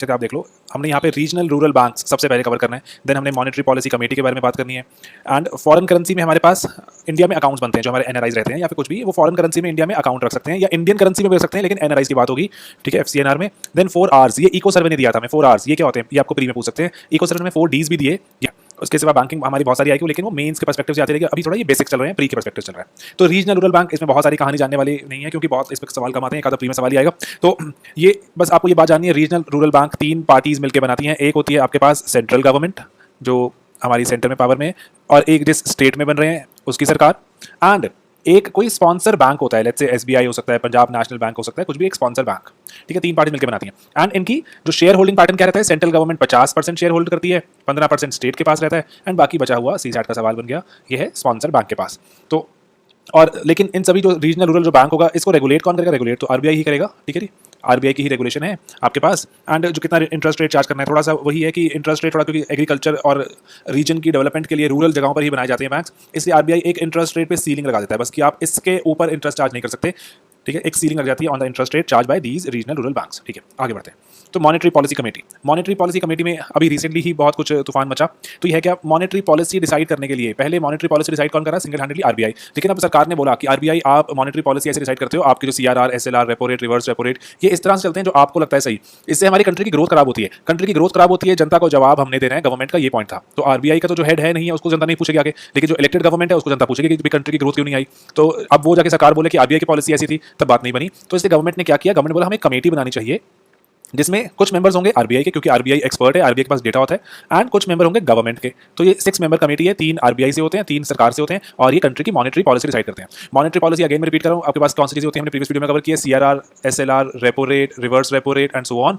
जैसे आप देख लो, हमने यहाँ पे रीजनल रूरल बैंक्स सबसे पहले कवर करना है, देन हमने मॉनेटरी पॉलिसी कमेटी के बारे में बात करनी है, एंड फॉरेन करेंसी में हमारे पास इंडिया में अकाउंट्स बनते हैं, जो हमारे एनआरआईज रहते हैं या फिर कुछ भी, वो फॉरेन करेंसी में इंडिया में अकाउंट रख सकते हैं या इंडियन करेंसी में भी रख सकते हैं, लेकिन एनआरआईज की बात होगी, ठीक है, एफसीएनआर में। देन 4 Rs, ये इको सर्वे ने दिया था हमें, 4 Rs ये क्या होते हैं, ये आपको प्री में पूछ सकते हैं। इको सर्वे में 4 Ds भी दिए, उसके सिवा बैंकिंग हमारी बहुत सारी आएगी, लेकिन वो मेंस के पर्सपेक्टिव से आती रहेगी। अभी थोड़ा ये बेसिक चल रहे हैं, प्री के पर्सपेक्टिव चल रहा है। तो रीजनल रूरल बैंक, इसमें बहुत सारी कहानी जानने वाली नहीं है, क्योंकि बहुत इस पर सवाल कम आते हैं, एक आधा प्री में सवाल ही आएगा। तो ये बस आपको ये बात जाननी है, रीजनल रूरल बैंक 3 पार्टीज मिलकर बनाती हैं। एक होती है आपके पास सेंट्रल गवर्नमेंट, जो हमारी सेंटर में पावर में है, और एक जिस स्टेट में बन रहे हैं उसकी सरकार, एंड एक कोई स्पॉन्सर बैंक होता है, लेट्स से एसबीआई हो सकता है, पंजाब नेशनल बैंक हो सकता है, कुछ भी एक स्पॉन्सर बैंक, ठीक है। 3 पार्टी मिलकर बनाती हैं। एंड इनकी जो शेयर होल्डिंग पैटर्न क्या रहता है, सेंट्रल गवर्नमेंट 50% शेयर होल्ड करती है, 15% स्टेट के पास रहता है, एंड बाकी बचा हुआ सीसैट का सवाल बन गया, ये है स्पॉन्सर बैंक के पास। तो और लेकिन इन सभी जो रीजनल रूरल जो बैंक होगा, इसको रेगुलेट कौन करेगा, रेगुलेट तो आरबीआई ही करेगा, ठीक है जी, आरबीआई की ही रेगुलेशन है आपके पास। एंड जो कितना इंटरेस्ट रेट चार्ज करना है, थोड़ा सा वही है कि इंटरेस्ट रेट थोड़ा, क्योंकि एग्रीकल्चर और रीजन की डेवलपमेंट के लिए रूरल जगहों पर ही बनाए जाते हैं बैंक्स, इसलिए आरबीआई एक इंटरेस्ट रेट पे सीलिंग लगा देता है बस, कि आप इसके ऊपर इंटरेस्ट चार्ज नहीं कर सकते, ठीक है। एक सीलिंग लग जाती है on the interest rate charge by these regional rural banks, ठीक है। आगे बढ़ते हैं। तो monetary policy committee, monetary policy committee में अभी रिसेंटली ही बहुत कुछ तूफान मचा। तो यह है क्या, मॉनेटरी पॉलिसी डिसाइड करने के लिए पहले मॉनेटरी पॉलिसी डिसाइड कौन कर रहा है, सिंगल हैंडली आरबीआई। लेकिन अब सरकार ने बोला कि आरबीआई आप मॉनेटरी पॉलिसी ऐसे डिसाइड करते हो, आपके जो CRR, SLR, repo rate, reverse repo rate, ये इस तरह से चलते हैं जो आपको लगता है सही। इससे हमारी कंट्री की ग्रोथ खराब होती है, कंट्री की ग्रोथ खराब होती है, जनता को जवाब हमने देना है, गवर्नमेंट का ये पॉइंट था। तो आरबीआई का तो जो हेड है नहीं है, उसको जनता नहीं पूछेगी आगे, लेकिन जो इलेक्टेड गवर्नमेंट है उसको जनता पूछेगी कि कंट्री की ग्रोथ क्यों नहीं आई। तो अब वो जाके सरकार बोले कि आरबीआई की पॉलिसी ऐसी थी, तब बात नहीं बनी। तो इसलिए गवर्नमेंट ने क्या किया, गवर्नमेंट बोला हमें कमेटी बनानी चाहिए जिसमें कुछ मेंबर्स होंगे आरबीआई के, क्योंकि आरबीआई एक्सपर्ट है, आरबीआई के पास डेटा होता है, एंड कुछ मेंबर होंगे गवर्नमेंट के। तो ये 6 मेंबर कमेटी है, 3 आरबीआई से होते हैं, 3 सरकार से होते हैं, और ये कंट्री की मॉनेटरी पॉलिसी डिसाइड करते हैं। मॉनेटरी पॉलिसी अगेन मैं रिपीट कर रहा हूँ, आपके पास कौन सी चीजें होती है, हमने प्रीवियस वीडियो में कवर किया, CRR, SLR, repo rate, reverse repo rate and so on.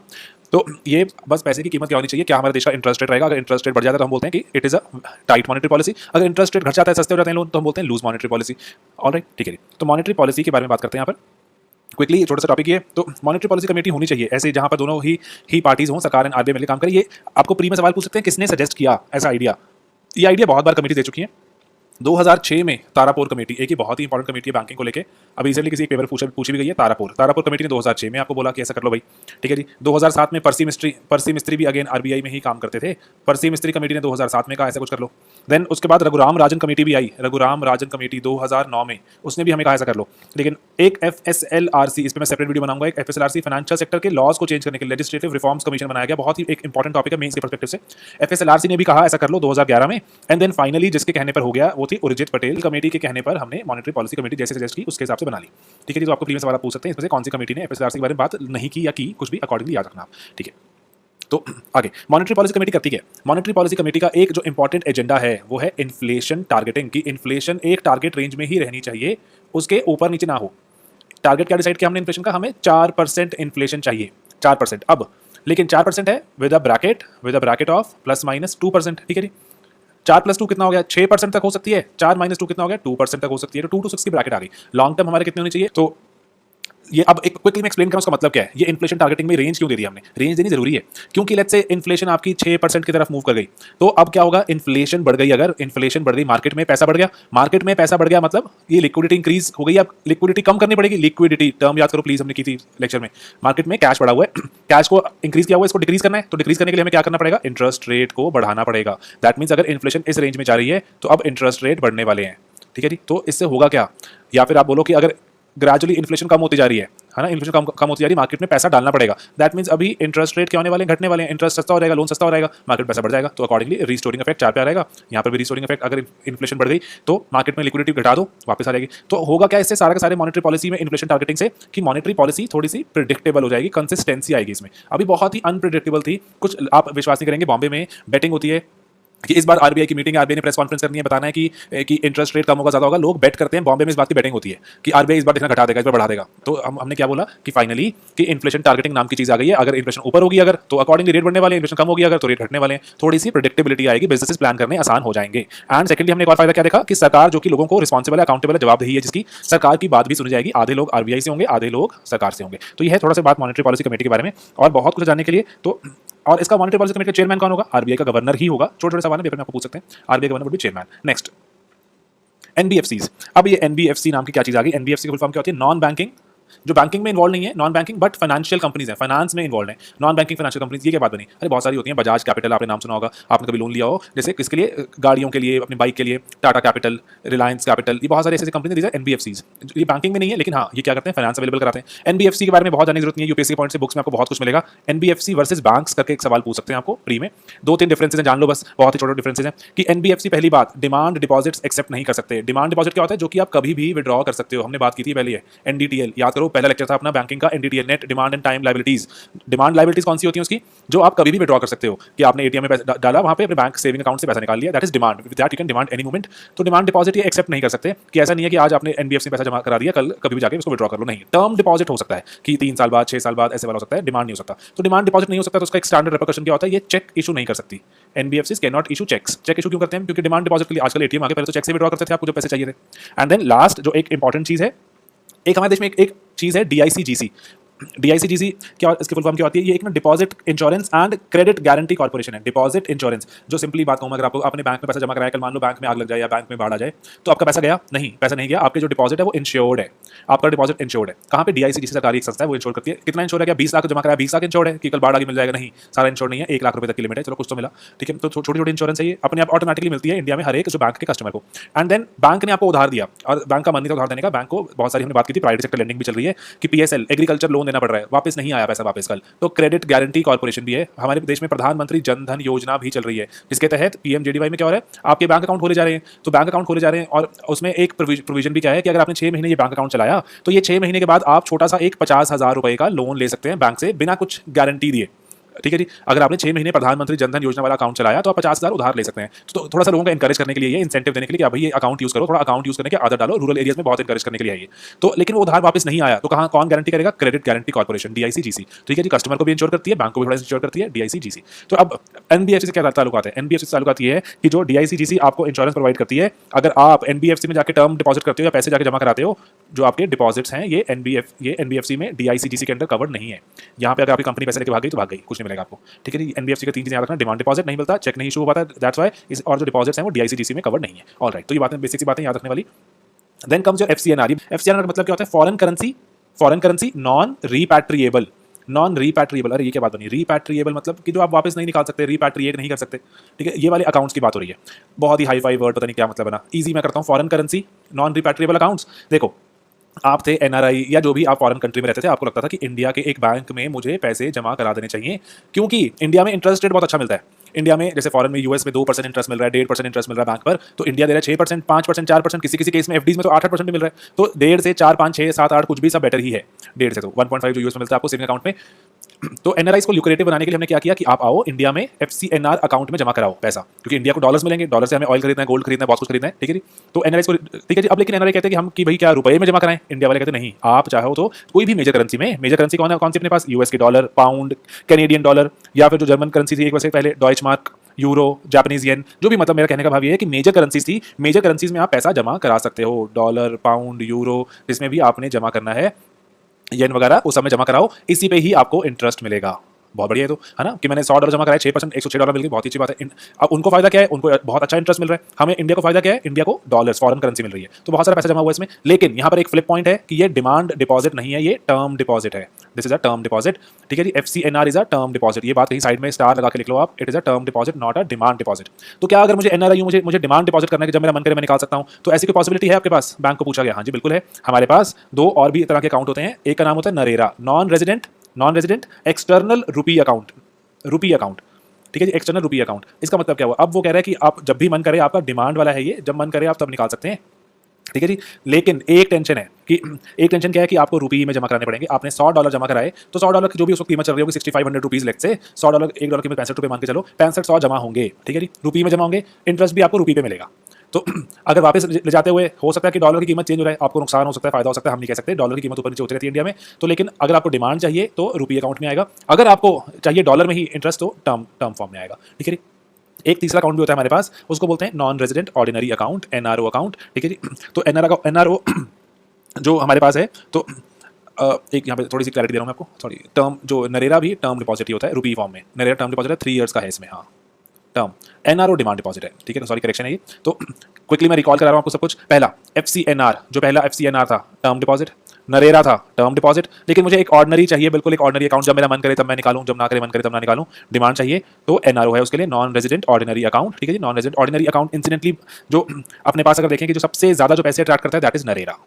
तो ये बस पैसे की कीमत क्या होनी चाहिए, क्या हमारे देश का इंटरेस्ट रेट रहेगा। अगर इंटरेस्ट रेट बढ़ जाता है तो हम बोलते हैं कि it is a tight monetary policy, अगर इंटरेस्ट रेट घट जाता है, सस्ते हो जाते हैं लोन, तो हम बोलते हैं लूज मॉनेटरी पॉलिसी। ऑलराइट, ठीक है। तो मॉनेटरी पॉलिसी के बारे में बात करते हैं यहाँ पर क्विकली, छोटा सा टॉपिक ये। तो मॉनेटरी पॉलिसी कमेटी होनी चाहिए ऐसे, जहां पर दोनों ही पार्टीज हों, सरकार एंड आरबीआई मिलकर काम करें। ये आपको प्री में सवाल पूछ सकते हैं, किसने सजेस्ट किया ऐसा आइडिया। ये आइडिया बहुत बार कमेटी दे चुकी है। 2006 में तारापुर कमेटी, एक ही बहुत ही इंपॉर्टेंट कमेटी है बैंकिंग को लेके, अभी रिसेंटली किसी एक पेपर पूछी भी गई है। तारापुर कमेटी ने 2006 में आपको बोला कि ऐसा कर लो भाई, ठीक है जी। 2007 में पर्सी मिस्त्री भी अगेन आरबीआई में ही काम करते थे, पर्सी मिस्त्री कमेटी ने 2007 में कहा ऐसा कुछ कर लो। देन उसके बाद रघुराम राजन कमेटी भी आई, रघुराम राजन कमेटी 2009 में, उसने भी हमें कहा ऐसा कर लो। लेकिन एक एफएसएलआरसी, इस पर मैं सेपरेट वीडियो बनाऊंगा, एक एफएसएलआरसी फाइनेंशियल सेक्टर के लॉज को चेंज करने के लिए लेजिस्लेटिव रिफॉर्म्स कमीशन बनाया गया, बहुत ही एक इंपॉर्टेंट टॉपिक है मेंस के पर्सपेक्टिव से। एफएसएलआरसी ने भी कहा ऐसा कर लो 2011 में, एंड देन फाइनली जिसके कहने पर हो गया वो थी उर्जित पटेल कमेटी के कहने पर, हमने मॉनेटरी पॉलिसी कमेटी जैसे सजेस्ट की उसके हिसाब से बना ली, ठीक है जी। तो आपको प्रीवियस सवाल पूछ सकते हैं इसमें से कौन सी कमेटी ने एफएसएलआरसी के बारे में बात नहीं की या की, कुछ भी अकॉर्डिंगली याद रखना आप, ठीक है। तो आगे मॉनेटरी पॉलिसी कमेटी करती है। मॉनेटरी पॉलिसी कमेटी का एक जो इंपॉर्टेंट एजेंडा है वो है इन्फ्लेशन टारगेटिंग, की इन्फ्लेशन एक टारगेट रेंज में ही रहनी चाहिए, उसके ऊपर नीचे ना हो। टारगेट क्या डिसाइड किया हमने इन्फ्लेशन का, हमें 4% इन्फ्लेशन चाहिए, 4%। अब लेकिन 4% है विद अ ब्रैकेट ऑफ ±2%, ठीक है जी। 4+2 कितना हो गया, 6% तक हो सकती है, 4 - 2 कितना हो गया, 2% तक हो सकती है। तो 2 to 6 की ब्रैकेट आ गई। लॉन्ग टर्म हमारे कितने होनी चाहिए, तो ये अब एक क्विकली मैं एक्सप्लेन करूं उसका मतलब क्या है। ये इन्फ्लेशन टारगेटिंग में रेंज क्यों दे दी हमने, रेंज देनी जरूरी है, क्योंकि लेट्स से इन्फ्लेशन आपकी 6% की तरफ मूव कर गई, तो अब क्या होगा, इन्फ्लेशन बढ़ गई, अगर इन्फ्लेशन बढ़ गई, मार्केट में पैसा बढ़ गया, मतलब ये लिक्विडिटी इंक्रीज हो गई। अब लिक्विडिटी कम करनी पड़ेगी, लिक्विडिटी टर्म याद करो प्लीज, हमने की थी लेक्चर में। मार्केट में कैश बढ़ा हुआ है, कैश को इंक्रीज किया हुआ है, इसको डिक्रीज करना है, तो डिक्रीज करने के लिए हमें क्या करना पड़ेगा, इंटरेस्ट रेट को बढ़ाना पड़ेगा। दैट मीन्स अगर इन्फ्लेशन इस रेंज में जा रही है तो अब इंटरेस्ट रेट बढ़ने वाले हैं, ठीक है जी। तो इससे होगा क्या, या फिर आप बोलो कि अगर ग्रेजुअली इन्फ्लेशन कम होती जा रही है ना, इन्फ्लेशन कम होती जा रही है, मार्केट में पैसा डालना पड़ेगा। दैट मींस अभी इंटरेस्ट रेट क्या होने वाले हैं, घटने वाले हैं, इंटरेस्ट सस्ता हो जाएगा, लोन सस्ता हो जाएगा, मार्केट पैसा बढ़ जाएगा, तो अकॉर्डिंगली रीस्टोरिंग इफेक्ट 4 पे आ जाएगा। यहाँ पर भी रीस्टोरिंग इफेक्ट, अगर इन्फ्लेशन बढ़ गई तो मार्केट में लिक्विडिटी घटा दो, वापस आ जाएगी। तो होगा क्या इससे, सारा का सारे मॉनेटरी पॉलिसी में इन्फ्लेशन टारगेटिंग से, कि मॉनेटरी पॉलिसी थोड़ी सी प्रिडिक्टेबल हो जाएगी, कंसिस्टेंसी आएगी इसमें। अभी बहुत ही अनप्रिडिक्टेबल थी, कुछ आप विश्वास नहीं करेंगे, बॉम्बे में बेटिंग होती है कि इस बार आरबीआई की मीटिंग, आरबीआई ने प्रेस कॉन्फ्रेंस करनी है, बताना है कि इंटरेस्ट रेट कम होगा, ज्यादा होगा, लोग बेट करते हैं बॉम्बे में, इस बात की बेटिंग होती है कि आरबीआई इस बार देखना घटा देगा, इस बार बढ़ा देगा। तो हमने क्या बोला कि फाइनली कि इन्फ्लेशन टारगेटिंग नाम की चीज आ गई है, अगर इन्फ्लेशन ऊपर होगी अगर, तो अकॉर्डिंगली रेट बढ़ने वाले, इन्फ्लेशन कम होगी अगर, तो रेट घटने वाले हैं, थोड़ी सी प्रेडिक्टेबिलिटी आएगी, बिजनेस प्लान करने आसान हो जाएंगे। एंड सेकंडली हमने एक और फायदा क्या देखा, कि सरकार जो कि लोगों को रिस्पॉन्सिबल है, अकाउंटेबल है, जवाबदेही है जिसकी, सरकार की बात भी सुनी जाएगी। आधे लोग आरबीआई से होंगे, आधे लोग सरकार से होंगे। तो यह है थोड़ा सा बात मॉनेटरी पॉलिसी कमेटी के बारे में, और बहुत कुछ जानने के लिए। तो और इसका मॉनेटरी पॉलिसी कमेटी का चेयरमैन कौन होगा, आरबीआई का गवर्नर ही होगा। छोटे छोटे सवाल है पेपर में आपको पूछ सकते हैं, RBI governor would be chairman. Next NBFCs. अब ये एनबीएफसी नाम की क्या चीज आ गई, एनबीएफसी की फुल फॉर्म क्या होती है, नॉन बैंकिंग जो बैंकिंग में इन्वॉल्व नहीं है, non banking but financial companies हैं, फाइनेंस में इन्वॉल्व हैं, नॉन बैंकिंग फाइनेंशियल कंपनीज। ये क्या बात बनी? अरे बहुत सारी होती हैं, बजाज कैपिटल आपने नाम सुना होगा, आपने कभी लोन लिया हो, जैसे किसके लिए, गाड़ियों के लिए, अपनी बाइक के लिए, टाटा कैपिटल, रिलायंस कैपिटल, ये बहुत सारे ऐसे कंपनी, दीज आर एनबीएफसीज। ये बैंकिंग में नहीं है, लेकिन हाँ ये क्या करते हैं, फाइनेंस अवेलेबल कराते हैं। एनबीएफसी के बारे में बहुत जानने की जरूरत नहीं है, यूपीएससी पॉइंट से बुक्स में आपको बहुत कुछ मिलेगा। एनबीएफसी वर्सेस बैंक्स करके एक सवाल पूछ सकते हैं आपको प्री में, 2-3 डिफरेंसेस हैं, जान लो बस, बहुत ही छोटे डिफरेंसेस हैं। कि एनबीएफसी पहली बात डिमांड डिपॉजिट्स एक्सेप्ट नहीं कर सकते। डिमांड डिपॉजिट क्या होता है? जो कि आप कभी भी विड्रॉ कर सकते हो, हमने बात की थी पहले, एनडीटीएल याद करो, पहला लेक्चर था अपना बैंकिंग का, NDTL, net demand and time liabilities. Demand liabilities कौन सी होती है उसकी? जो आप कभी भी विड्रॉ कर सकते हो, कि आपने एटीएम में पैसा डाला, वहां पे अपने बैंक सेविंग अकाउंट से पैसा निकाल लिया, that is demand, with that you can demand any moment. तो डिमांड डिपॉजिट ये एक्सेप्ट नहीं कर सकते, कि ऐसा नहीं है कि आज आपने एनबीएफसी में पैसा जमा करा दिया, कल कभी भी जाके उसको विड्रॉ कर लो, नहीं। टर्म डिपॉजिट हो सकता है कि 3 साल बाद, 6 साल बाद, ऐसे वाला हो सकता है, डिमांड नहीं हो सकता। तो डिमांड डिपॉजिट नहीं हो सकता, तो उसका एक स्टैंडर्ड रिपरकशन क्या होता है? ये चेक इशू नहीं कर सकती NBFCs, can not issue cheques. Cheque issue क्यों करते हैं? क्योंकि डिमांड डिपॉजिट के लिए आजकल एटीएम आ गए, पहले तो चेक से विड्रॉ करते थे आपको जो पैसे चाहिए थे। एंड देन लास्ट जो एक इंपॉर्टेंट चीज है, एक हमारे देश में एक चीज है डीआईसीजीसी। डीआईसीजीसी क्या, इसकी फुल फॉर्म क्या होती है? ये एक ना deposit insurance and credit guarantee corporation है। डिपॉजिट इंश्योरेंस, जो सिंपली बात कहूँ, अगर आपको अपने बैंक में पैसा जमा कराया, कल मान लो बैंक में आग लग जाए या बैंक में बाढ़ आ जाए, तो आपका पैसा गया नहीं, पैसा नहीं गया, आपके जो डिपॉजिट है वो इंश्योर्ड है, आपका डिपॉजिट इंश्योर्ड है। कहाँ पे? डीआईसीजीसी सरकारी एक संस्था है, वो इंश्योर करती है। कितना इंश्योर है? क्या 20 लाख जमा कराया, 20 लाख इंश्योर्ड है कि कल बाढ़ आगे मिल जाएगा? नहीं, सारा इंश्योर नहीं है, 1 लाख रुपए तक की लिमिट है, चलो कुछ तो मिला, ठीक है। तो छोटी छोटी इंश्योरेंस है, ये अपने आप ऑटोमेटिकली मिलती है इंडिया में हर एक जो बैंक के कस्टमर को। एंड देन बैंक ने आपको उधार दिया, और बैंक का मन नहीं था उधार देने का, बैंक को बहुत सारी हमने बात की थी, प्राइवेट सेक्टर लेंडिंग भी चल रही है, कि पीएसएल एग्रीकल्चर लोन देना पड़ रहा है, वापस नहीं आया पैसा वापस कल, तो क्रेडिट गारंटी कॉर्पोरेशन भी है। हमारे देश में प्रधानमंत्री जन धन योजना भी चल रही है, जिसके तहत पीएमजेडीवाई में क्या हो रहा है, आपके बैंक अकाउंट खोले जा रहे हैं। तो बैंक अकाउंट खोले जा रहे हैं, और उसमें एक प्रोविजन भी क्या है, कि अगर आपने 6 महीने ये बैंक अकाउंट चलाया, तो ये 6 महीने के बाद आप छोटा सा एक 50,000 रुपए का लोन ले सकते हैं बैंक से, बिना कुछ गारंटी दिए, ठीक है जी। अगर आपने 6 महीने प्रधानमंत्री जनधन योजना वाला अकाउंट चलाया, तो आप 50,000 उधार ले सकते हैं। तो थोड़ा सा लोगों को एनकरेज करने के लिए, ये इंसेंटिव देने के लिए कि भाई ये अकाउंट यूज करो, थोड़ा अकाउंट यूज करने की आदत डालो, रूरल एरियाज में बहुत एनकरेज करने के लिए है ये। तो लेकिन वो उधार वापस नहीं आया, तो कहाँ कौन गारंटी करेगा? क्रेडिट गारंटी कॉर्पोरेशन, डीआईसीजीसी, ठीक है जी। कस्टमर को भी इंश्योर करती है, बैंक को भी थोड़ा इंश्योर करती है, डीआईसीजीसी। तो अब एनबीएफसी से क्या ताल्लुकात है? एनबीएफसी से ताल्लुकात ये है कि जो डीआईसीजीसी आपको इंश्योरेंस प्रोवाइड करती है, अगर आप एनबीएफसी में जाके टर्म डिपॉजिट करते हो या पैसे जाके जमा कराते हो, जो आपके डिपॉजिट्स हैं, ये एनबीएफसी में डीआईसीजीसी के अंडर कवर्ड नहीं है। यहाँ पे अगर आपकी कंपनी पैसे लेके भाग गई, तो भाग गई, कुछ नहीं मिलेगा आपको, ठीक है जी। एनबीएफसी का 3 चीजें याद रखना, डिमांड डिपॉजिट नहीं मिलता, चेक नहीं इशू हो पाता, दैट्स व्हाई इस, और जो डिपॉजिट्स हैं वो डीआईसीजीसी में कवर्ड नहीं है। ऑलराइट, तो ये बातें बेसिक सी बातें याद रखने वाली। Then comes your FCNR. FCNR का मतलब क्या होता है? Foreign currency non repatriable. Non repatriable, अरे ये क्या बात बनी? रीपैट्रिएबल मतलब कि जो आप वापस नहीं निकाल सकते, रीपैट्रिएट नहीं कर सकते, ठीक है। ये वाले अकाउंट्स की बात हो रही है, बहुत ही हाई फाई वर्ड, पता नहीं क्या मतलब बना, ईजी मैं करता हूँ। फॉरेन करेंसी नॉन रीपैट्रिएबल अकाउंट्स, देखो आप थे एनआरआई या जो भी आप फॉरेन कंट्री में रहते थे, आपको लगता था कि इंडिया के एक बैंक में मुझे पैसे जमा करा देने चाहिए, क्योंकि इंडिया में इंटरेस्ट रेट बहुत अच्छा मिलता है। इंडिया में जैसे फॉरेन में, यूएस में 2% इंटरेस्ट मिल रहा है, 1.5% इंटरेस्ट मिल रहा है बैंक पर, तो इंडिया दे रहा है 6%, 5%, 4%, किसी किसी केस में एफडीज में तो 8-8% भी मिल रहा है। तो 1.5 से 4, 5, 6, 7, 8 कुछ भी सब बेटर ही है। 1.5 से तो 1.5 जो यूएस में मिलता है आपको सेविंग अकाउंट में। तो एनआरआईज को ल्यूक्रेटिव बनाने के लिए हमने क्या किया कि आप आओ इंडिया में एफसीएनआर अकाउंट में जमा कराओ पैसा, क्योंकि इंडिया को डॉलर्स मिलेंगे, डॉलर से हमें ऑयल खरीदना है, गोल्ड खरीदना है, बहुत कुछ खरीदना है, ठीक है जी। तो एनआरआईज को, ठीक है जी। अब लेकिन एनआरआई कहते हैं कि हम कि भाई क्या रुपए में जमा कराएं? इंडिया वाले कहते हैं नहीं, आप चाहो तो कोई भी मेजर करेंसी में। मेजर करेंसी कौन है, कौन सी अपने पास? यूएस के डॉलर, पाउंड, कैनेडियन डॉलर, या फिर जो जर्मन करेंसी थी एक वर्ष पहले, Deutsche mark, euro, Japanese yen, जो भी, मतलब मेरा कहने का भाव ये है कि मेजर करेंसीज थी, मेजर करेंसीज में आप पैसा जमा करा सकते हो, डॉलर, पाउंड, यूरो, जिसमें भी आपने जमा करना है, येन वगैरह, उस समय जमा कराओ, इसी पे ही आपको इंटरेस्ट मिलेगा। बहुत बढ़िया है, तो है ना, कि मैंने $100 जमा कराया, 6%, $106 मिल गई, बहुत ही अच्छी बात है। अब उनको फायदा क्या है? उनको बहुत अच्छा इंटरेस्ट मिल रहा है। हमें इंडिया को फायदा क्या है? इंडिया को डॉलर्स, फॉरेन करेंसी मिल रही है, तो बहुत सारा पैसा जमा हुआ है इसमें। लेकिन यहाँ पर एक फ्लिप पॉइंट है कि ये डिमांड डिपॉजिट नहीं है, ये टर्म डिपॉजिट है। This is a term deposit, ठीक है जी। FCNR is a term deposit, ये बात कहीं साइड में स्टार लगा के लिख लो आप, it is a term deposit, not a demand deposit. तो क्या अगर मुझे एनआरआई मुझे डिमांड डिपॉजिट करना है कि जब मेरा मन करे मैं निकाल सकता हूँ, तो ऐसी कोई पॉसिबिलिटी है आपके पास? बैंक को पूछा गया, हाँ जी बिल्कुल है। हमारे पास 2 और भी तरह के अकाउंट होते हैं, एक का नाम होता है नरेरा, नॉन रेजिडेंट एक्सटर्नल रुपी अकाउंट, रुपी अकाउंट, ठीक है जी, एक्सटर्नल रुपी अकाउंट। इसका मतलब क्या हुआ? अब वो कह रहा है कि आप जब भी मन करे, आपका डिमांड वाला है ये, जब मन करे आप तब निकाल सकते हैं, ठीक है जी। लेकिन एक टेंशन है कि एक टेंशन क्या है कि आपको रुपये में जमा कराने पड़ेंगे। आपने $100 जमा कराए, तो $100 की जो भी उसको कीमत चल रही होगी, 6500 रुपीज़ लेट से, $100, $1 की कीमत ₹65 मान के चलो, 6500 जमा होंगे, ठीक है जी, रुपये में जमा होंगे, इंटरेस्ट भी आपको रुपये पे मिलेगा। तो अगर वापस ले जाते हुए हो सकता है कि डॉलर की कीमत चेंज हो रहा है, आपको नुकसान हो सकता है, फायदा हो सकता है, हम नहीं कह सकते, डॉलर की कीमत ऊपर नीचे होती रहती है इंडिया में। तो लेकिन अगर आपको डिमांड चाहिए तो रुपये अकाउंट में आएगा, अगर आपको चाहिए डॉलर में ही इंटरेस्ट तो टर्म फॉर्म में आएगा, ठीक है। एक तीसरा अकाउंट भी होता है हमारे पास, उसको बोलते हैं non resident ordinary account, NRO account, ठीक है जी। तो एनआरओ जो हमारे पास है, तो एक यहाँ पे थोड़ी सी क्लैरिटी दे रहा हूँ मैं आपको, सॉरी। टर्म जो नरेरा भी टर्म डिपॉजिट ही होता है, रुपी फॉर्म में। नरेरा टर्म डिपॉजिट है, 3 ईयर्स का है इसमें, हाँ टर्म। एनआरओ डिमांड डिपॉजिट है, ठीक है, सॉरी करेक्शन है ये। तो क्विकली मैं रिकॉल करा रहा हूँ आपको सब कुछ। पहला एफसीएनआर, जो पहला एफसीएनआर था टर्म डिपॉजिट, नरेरा था टर्म डिपॉजिट, लेकिन मुझे एक ऑर्डिनरी चाहिए, बिल्कुल एक ऑर्डिनरी अकाउंट, जब मेरा मन करे तब मैं निकालूं, जब ना करे मन करे तब ना निकालूं, डिमांड चाहिए, तो एनआरओ है उसके लिए, नॉन रेजिडेंट ऑर्डिनरी अकाउंट। ठीक है जी, non resident ordinary account incidentally जो अपने पास अगर देखेंगे जो सबसे ज्यादा जो पैसे अट्रैक्ट करता है दैट इज नरेरा।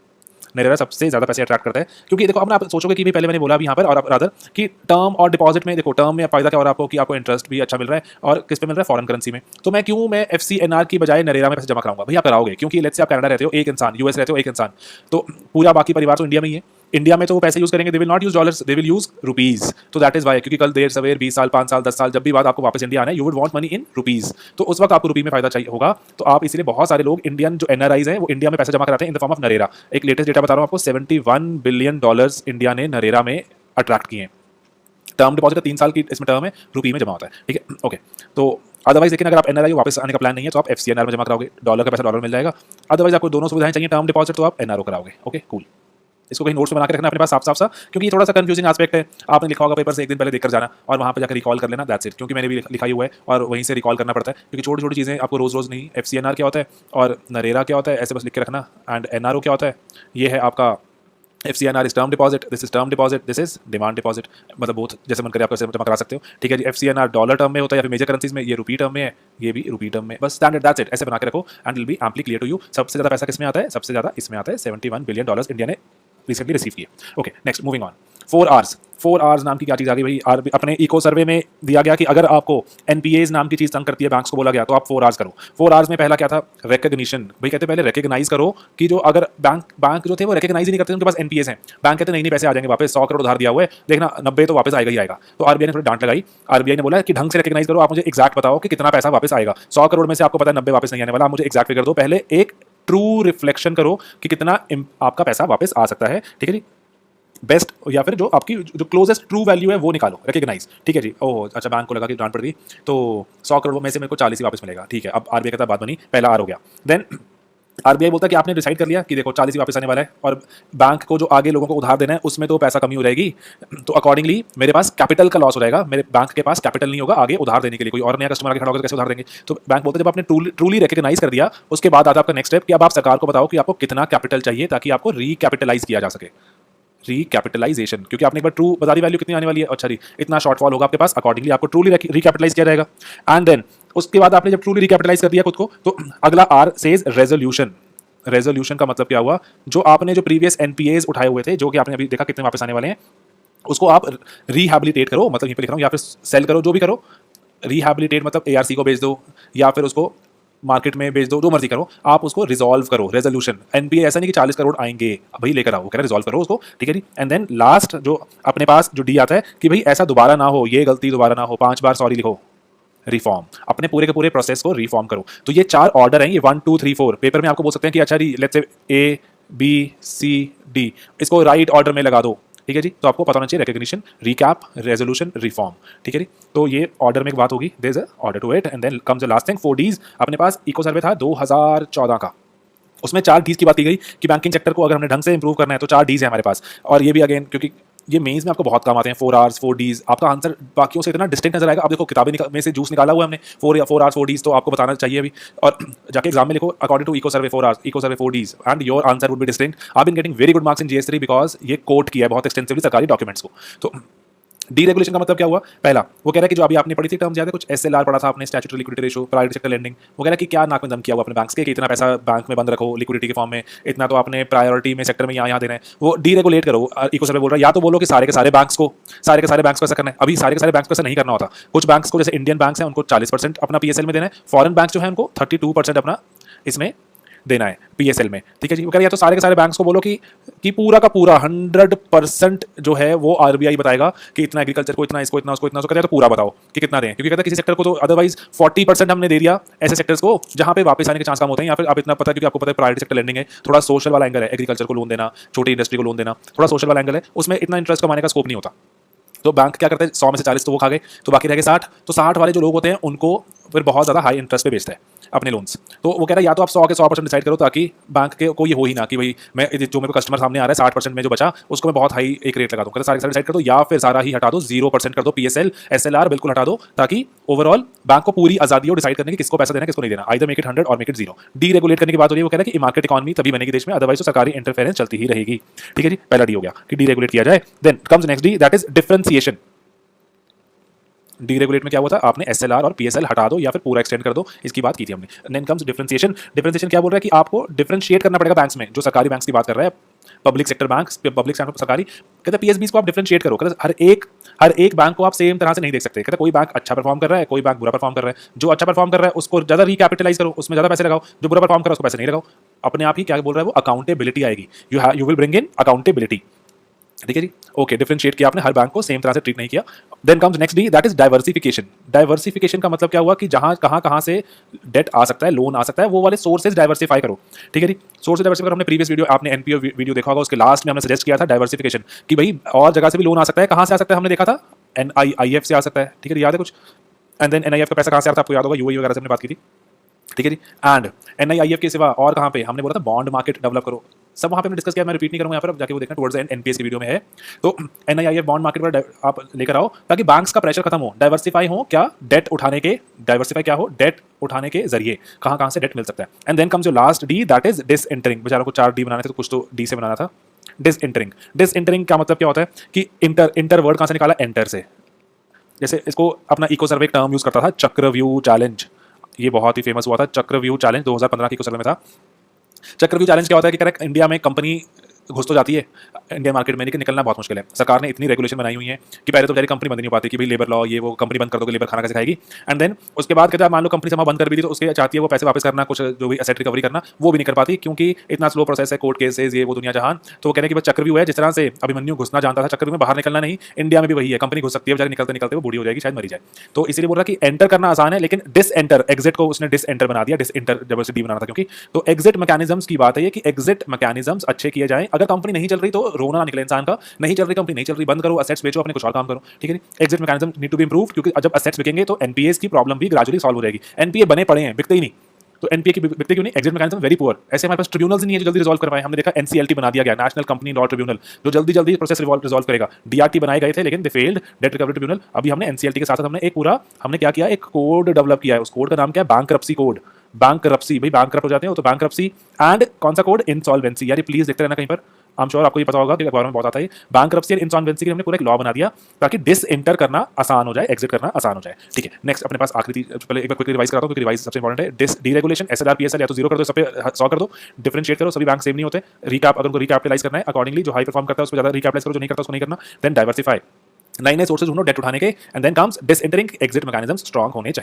नरेरा सबसे ज्यादा पैसे अट्रैक्ट करता है, क्योंकि देखो अब ना आप सोचोगे कि भी पहले मैंने बोला भी यहाँ पर और रादर कि टर्म और डिपॉजिट में देखो, टर्म में फायदा क्या हो रहा है आपको कि आपको इंटरेस्ट भी अच्छा मिल रहा है, और किस पे मिल रहा है, फॉरेन करेंसी में। तो मैं क्यों मैं FCNR की बजाय नरेरा में पैसे जमा कराऊंगा? भैया कराओगे, क्योंकि लेट्स से आप कनाडा रहते हो एक इंसान, यूएस रहते हो एक इंसान, तो पूरा बाकी परिवार तो इंडिया में ही है। इंडिया में तो वो पैसे यूज करेंगे, they will not use dollars, they will use rupees. तो दैट इज वाई, क्योंकि कल देर सवेर 20 साल 5 साल 10 साल जब भी बाद आपको वापस इंडिया आना है, you would want money in rupees, तो उस वक्त आपको रुपी में फायदा चाहिए होगा। तो आप इसीलिए बहुत सारे लोग इंडियन जो एनआरआईज हैं वो इंडिया में पैसे जमा कराते हैं इन द फॉर्म ऑफ नरेरा। एक लेटेस्ट डेटा बता रहा हूँ आपको, $71 बिलियन इंडिया ने नरेरा में अट्रैक्ट किए हैं। टर्म डिपॉजिट 3 साल की इसमें टर्म है, रुपी में जमा होता है। ठीक है, ओके। तो अदरवाइज लेकिन अगर आप एनआरआई वापस आने का प्लान नहीं है तो आप FCNR में जमा कराओगे, डॉलर का पैसा डॉलर मिल जाएगा। अदरवाइज आपको दोनों सुविधाएं चाहिए, टर्म डिपॉजिट तो आप एनआरओ कराओगे। ओके कूल, इसको कहीं नोट्स में बना के रखना अपने पास साफ साफ सा, क्योंकि ये थोड़ा सा कंफ्यूजिंग एस्पेक्ट है। आपने लिखा होगा पेपर से एक दिन पहले देखकर जाना और वहाँ पर जाकर रिकॉल कर लेना, दैट्स इट। क्योंकि मैंने भी लिखा ही हुआ है और वहीं से रिकॉल करना पड़ता है, क्योंकि छोटी छोटी चीज़ें आपको रोज रोज नहीं, FCNR क्या होता है और नरेरा क्या होता है ऐसे बस लिख के रखना, एंड एनआरओ क्या होता है, ये है आपका FCNR is term deposit, this is term deposit, this is demand deposit, मतलब बोथ जैसे मन करे आप कैसे जमा करा सकते हो। ठीक है जी, FCNR डॉलर टर्म में होता है या फिर मेजर करेंसीज में, ये रुपी टर्म में है, ये भी रुपी टर्म में, बस स्टैंडर्ड, दैट्स इट। ऐसे बना के रखो and will be amply clear to you. सबसे ज्यादा पैसा किसमें आता है? सबसे ज्यादा इसमें आता है, $71 बिलियन इंडिया ने रिसेंटली रिसीव किए। Okay next, moving on. 4 hours नाम की क्या चीज़ आ गई भाई? अपने इको सर्वे में दिया गया कि अगर आपको NPAs नाम की चीज़ तंग करती है, बैंक्स को बोला गया तो आप 4 आवर्स करो। 4 आवर्स में पहला क्या था? रिकग्निशन। भाई कहते पहले रिकग्नाइज करो कि जो अगर बैंक जो थे वो रिकग्नाइज ही नहीं करते, उनके पास NPAs हैं। बैंक कहते नहीं पैसे आ जाएंगे वापस, 100 करोड़ उधार दिया हुआ है, देखना 90 तो वापस आएगा ही आएगा। तो RBI ने थोड़ी डांट लगाई, RBI ने बोला कि ढंग से रिकग्नाइज करो, आप मुझे एक्जैक्ट बताओ कि कितना पैसा वापस आएगा। 100 करोड़ में से आपको पता है 90 वापस नहीं आने वाला, आप मुझे एक्जैक्ट फिगर दो, पहले एक ट्रू रिफ्लेक्शन करो कि कितना आपका पैसा वापस आ सकता है। ठीक है जी, बेस्ट या फिर जो आपकी जो क्लोजेस्ट ट्रू वैल्यू है वो निकालो, रिकग्नाइज। ठीक है जी, ओह अच्छा, बैंक को लगा कि डांट पड़ गई, तो 100 करोड़ में से मेरे को 40 ही वापस मिलेगा। ठीक है, अब RBI कहता बात बनी, पहला आर हो गया। देन RBI बोलता है कि आपने डिसाइड कर लिया कि देखो 40 ही वापस आने वाला है और बैंक को जो आगे लोगों को उधार देना है उसमें तो पैसा कमी हो जाएगी, तो अकॉर्डिंगली मेरे पास कैपिटल का लॉस हो जाएगा, मेरे बैंक के पास कैपिटल नहीं होगा आगे उधार देने के लिए, कोई और नया कस्टमर आगे खड़ा होगा तो कैसे उधार देंगे? तो बैंक बोलते हैं जब आपने ट्रूली रिकग्नाइज कर दिया उसके बाद आता है आपका नेक्स्ट स्टेप कि अब आप सरकार को बताओ कि आपको कितना कैपिटल चाहिए ताकि आपको रिकैपिटलाइज किया जा सके, रिकैपिटलाइजेशन, क्योंकि आपने एक बार ट्रू बता दी वैल्यू कितनी आने वाली है, अच्छा जी इतना शॉर्टफॉल होगा आपके पास, अकॉर्डिंगली आपको ट्रूली रिकैपिटलाइज किया जाएगा। एंड देन उसके बाद आपने जब ट्रूली रिकैपिटलाइज कर दिया खुद को, तो अगला आर सेज रेजोल्यूशन। रेजोल्यूशन का मतलब क्या हुआ? जो आपने जो प्रीवियस NPAs उठाए हुए थे, जो कि आपने अभी देखा कितने वापस आने वाले हैं, उसको आप रिहैबिलिटेट करो, मतलब यहीं पे लिख रहा हूँ, या फिर सेल करो, जो भी करो। रिहैबिलिटेट मतलब ARC को बेच दो या फिर उसको मार्केट में बेच दो, जो मर्जी करो, आप उसको रिजॉल्व करो। रेजोल्यूशन, NPA ऐसा नहीं कि 40 करोड़ आएंगे भाई लेकर आओ, कह रहे रिजॉल्व करो उसको। ठीक है जी, एंड देन लास्ट जो अपने पास जो डी आता है कि भाई ऐसा दोबारा ना हो, ये गलती दोबारा ना हो, 5 बार सॉरी लिखो, रिफॉर्म, अपने पूरे के पूरे प्रोसेस को रिफॉर्म करो। तो ये 4 ऑर्डर हैं, ये 1 2 3 4 पेपर में आपको बोल सकते हैं कि अच्छा लेट्स से ABCD, इसको राइट ऑर्डर में लगा दो। ठीक है जी, तो आपको पता होना चाहिए रिकग्निशन, रिकैप, रेजोल्यूशन, रिफॉर्म। ठीक है जी, तो ये ऑर्डर में एक बात होगी, there is a order to it, and then comes the last thing 4Ds। अपने पास इको सर्वे था 2014 का, उसमें 4Ds की बात की गई कि बैंकिंग सेक्टर को अगर हमने ढंग से इंप्रूव करना है तो 4Ds है हमारे पास। और ये भी अगेन क्योंकि ये मेंस में आपको बहुत काम आते हैं, 4 आवर्स 4Ds, आपका आंसर बाकियों से इतना डिस्टिंक्ट नजर आएगा। आप देखो किताबें में से जूस निकाला हुआ है हमने, 4 आवर्स 4Ds, तो आपको बताना चाहिए अभी, और जाके एग्जाम में लिखो according to eco survey 4 hours, eco survey 4Ds, and your answer would be distinct. I been getting very good marks in GS3 because ये कोट किया है बहुत एक्सटेंसिवली सरकारी डॉक्यूमेंट्स को। तो डीरेगुलेशन का मतलब क्या हुआ? पहला वो कह रहा है कि जो अभी आपने पढ़ी थी टर्म, याद है कुछ SLR पढ़ा था आपने, statutory liquidity ratio, private sector lending, वो कह रहा है कि क्या नाक में दम किया हुआ अपने बैंक्स के कि इतना पैसा बैंक में बंद रखो लिक्विडिटी के फॉर्म में, इतना तो आपने प्रायोरिटी में सेक्टर में यहाँ देना है, वो डीरेगुलेट करो। इको सर्वे बोल रहा है या तो बोलो कि सारे के सारे बैंक्स को ऐसा करना है। अभी सारे के सारे बैंक्स को ऐसा नहीं करना होता, कुछ बैंक्स को जैसे इंडियन बैंक्स हैं उनको 40% अपना PSL में देना है, फॉरेन बैंक्स जो है उनको 32% अपना इसमें देना है PSL में। ठीक है जी, वो कह रहे हैं तो सारे के सारे बैंक्स को बोलो कि पूरा का पूरा 100% जो है वो RBI बताएगा कि इतना एग्रीकल्चर को, इतना इसको, इतना उसको, इतना उसको, कहते हैं तो पूरा बताओ कि कितना दें, क्योंकि कहता है किसी सेक्टर को तो अदरवाइज 40% हमने दे दिया ऐसे सेक्टर्स को जहां पे वापस आने के चांस कम होते हैं, या फिर आप इतना पता है क्योंकि आपको पता है प्राइवेट सेक्टर लेंडिंग है, थोड़ा सोशल वाला एंगल है, एग्रीकल्चर को लोन देना, छोटी इंडस्ट्री को लोन देना, थोड़ा सोशल वाला एंगल है, उसमें इतना इंटरेस्ट कमाने का स्कोप नहीं होता। तो बैंक क्या करते हैं 100 में से 40 तो वो खा गए, तो बाकी रह गए 60, तो 60 वाले जो लोग होते हैं उनको फिर बहुत ज़्यादा हाई इंटरेस्ट पे बेचता है अपने लोन्स। तो वो कह रहा है या तो आप 100 के 100% डिसाइड करो ताकि बैंक के को ये हो ही ना कि भाई मैं जो मेरे को कस्टमर सामने आ रहा है 60% में जो बचा उसको मैं बहुत हाई एक रेट लगा दूँ, कहता सारे डिसाइड कर दो या फिर सारा ही हटा दो, 0% कर दो, PSL SLR बिल्कुल हटा दो, ताकि ओवरऑल बैंक को पूरी आजादी हो डिसाइड करने की किसको पैसा देना किसको नहीं देना, आइदर मेक इट 100 और मेक इट 0। डीरेगुलेट करने की बात हो रही है, वो कह रहा है कि मार्केट इकोनॉमी तभी बनेगी देश में, अदरवाइज तो सरकारी इंटरफेरेंस चलती ही रहेगी। ठीक है जी, पहला डी हो गया कि डीरेगुलेट किया जाए। Then comes next D, that is differentiation. Deregulate में क्या हुआ था, आपने SLR और PSL हटा दो या फिर पूरा एक्सटेंड कर दो, इसकी बात की थी हमने। Then comes differentiation. डिफरेंशिएशन क्या बोल रहा है कि आपको डिफरेंशिएट करना पड़ेगा बैंक्स में, जो सरकारी बैंक्स की बात कर रहा है, public sector bank, public sector सरकारी, कहते हैं PSBs को आप डिफरेंशिएट करो, कहते हर एक बैंक को आप सेम तरह से नहीं देख सकते, कहते कोई बैंक अच्छा परफॉर्म कर रहा है, कोई बैंक बुरा परफॉर्म कर रहा है, जो अच्छा परफॉर्म कर रहा है उसको ज़्यादा रिकैपिटलाइज करो, उसमें ज़्यादा पैसे लगाओ, जो बुरा परफॉर्म कर रहा है उसको पैसे नहीं लगाओ। अपने आप ही क्या बोल रहा है वो, अकाउंटेबिलिटी आएगी, you will bring in accountability. ठीक है जी, ओके, डिफरेंशिएट किया आपने, हर बैंक को सेम तरह से ट्रीट नहीं किया। Then comes next D, that is diversification. Diversification का मतलब क्या हुआ कि जहां कहां से डेट आ सकता है, लोन आ सकता है, वो वाले सोर्सेज डाइवर्सिफाई करो। ठीक है जी, सोर्सेज डाइवर्सिफाई। हमने प्रीवियस वीडियो, आपने NPO वीडियो देखा होगा, उसके लास्ट में हमने सजेस्ट किया था डाइवर्सिफिकेशन कि भाई और जगह से भी लोन आ सकता है। कहां से आ सकता है हमने देखा था, NIIF से आ सकता है। ठीक है, याद है कुछ? एंड देन NIIF का पैसा कहां से आता है आपको याद होगा, UAE वगैरह से हमने बात की थी। ठीक है जी, एंड NIIF के सिवा और कहां पे हमने बोला था, बॉन्ड मार्केट डेवलप करो, सब वहां पे हमने डिस्कस किया, मैं रिपीट नहीं करूंगा यहाँ पर, अब जाके वो देखना टुवर्ड्स द एंड NPS की वीडियो में है। तो NIIF बॉन्ड मार्केट पर आप लेकर आओ ताकि बैंक्स का प्रेशर खत्म हो, डाइवर्सिफाई हो, क्या डेट उठाने के, डाइवर्सिफाई क्या हो, डेट उठाने के जरिए कहां से डेट मिल सकता है। And then comes your last D, that is disentering. बेचारों को 4 डी बनाने थे तो कुछ तो डी से बनाना था। डिसएंटरिंग। डिसएंटरिंग का मतलब क्या होता है कि इंटर वर्ड कहां से निकाला, एंटर से। जैसे इसको अपना इको सर्वे टर्म यूज करता था, चक्रव्यूह चैलेंज, ये बहुत ही फेमस हुआ था, चक्रव्यूह चैलेंज 2015 की इको सर्वे में था। चक्रव्यूह चैलेंज क्या होता है कि करेक्ट इंडिया में कंपनी घुस तो जाती है इंडियन मार्केट में, लेकिन निकलना बहुत मुश्किल है। सरकार ने इतनी रेगुलेशन बनाई हुई है कि पहले तो बेचारी कंपनी बंद नहीं हो पाती कि भाई लेबर लॉ ये वो, कंपनी बंद कर दोगे लेबर खाना कैसे खाएगी। एंड देन उसके बाद कहते हैं मान लो कंपनी समां बंद कर भी दी तो उसके चाहती है वो पैसे वापस करना, कुछ जो भी एसेट रिकवरी करना, वो भी नहीं कर पाती क्योंकि इतना स्लो प्रोसेस है, कोर्ट केसेस ये वो दुनिया जहान। तो वो कहने की बस चक्रव्यूह है, जिस तरह से अभिमन्यु घुसना जानता था चक्रव्यूह में, बाहर निकलना नहीं, इंडिया में भी वही है, कंपनी घुस सकती है बेचारी, निकलते निकलते वो बूढ़ी हो जाएगी, शायद मरी जाए। तो इसीलिए बोल रहा कि एंटर करना आसान है लेकिन डिसएंटर, एग्जिट को उसने डिसएंटर बना दिया, डिसएंटर जब से डी बनाना था क्योंकि। तो एग्जिट मैकेनिज्म्स की बात है ये कि एग्जिट मैकेनिज्म्स अच्छे किए जाएं। अगर कंपनी नहीं चल रही तो रोना ना निकले इंसान का, नहीं चल रही कंपनी, नहीं चल रही, बंद करो, एसेट्स बेचो, अपने कुछ और काम करो। ठीक है, exit mechanism need to be improved, क्योंकि जब एसेट्स बिकेंगे तो NPAs की प्रॉब्लम भी ग्रेजुअली सॉल्व हो जाएगी। NPA बने पड़े हैं, बिकते ही नहीं, तो NPA की बिकते क्यों नहीं, एग्जिट मैकेनिज्म वेरी पुअर। ऐसे हमारे पास ट्रिब्यूनल्स ही नहीं है जो जल्दी रिजॉल्व कर पाए। हमने देखा NCLT बना दिया गया, नेशनल कंपनी लॉ ट्रिब्यूनल, जो जल्दी जल्दी प्रोसेस रिजॉल्व करेगा। DRT बनाए गए थे लेकिन they failed, date recovery tribunal. अभी हमने NCLT के साथ साथ हमने एक पूरा हमने क्या किया, एक कोड डेवलप किया है, उस कोड का नाम क्या है, बैंकरप्सी कोड। बैंकरप्सी, भाई बैंकरप्ट हो जाते हो तो बैंकरप्सी, एंड कौन सा कोड, इंसॉल्वेंसी। यार प्लीज देखते रहना कहीं पर, आई एम श्योर आपको ये पता होगा कि अखबार में बहुत आता है। बैंकरप्सी और इंसॉल्वेंसी के हमने पूरा एक लॉ बना दिया ताकि डिसएंटर करना आसान हो जाए, एग्जिट करना आसान हो जाए। ठीक है, नेक्स्ट अपने पास आखिरी पहले एक बार क्विक रिवाइज कराता हूं क्योंकि रिवाइज सबसे इंपॉर्टेंट है। डीरेगुलेशन, SLR PSL या तो 0 कर दो, सब पे 100 कर दो, डिफरेंशिएट करो, सभी बैंक सेम नहीं होते, रिकैप अगर उनको रिकैपिटलाइज करना है अकॉर्डिंगली, जो हाई परफॉर्म करता है उसको ज्यादा रिकैपिटलाइज करो, जो नहीं करता उसको नहीं करना। देन डाइवर्सिफाई, नए नए सोर्सेज ढूंढो डेट उठाने के, and then comes disentering, exit mechanism strong होने चाहिए।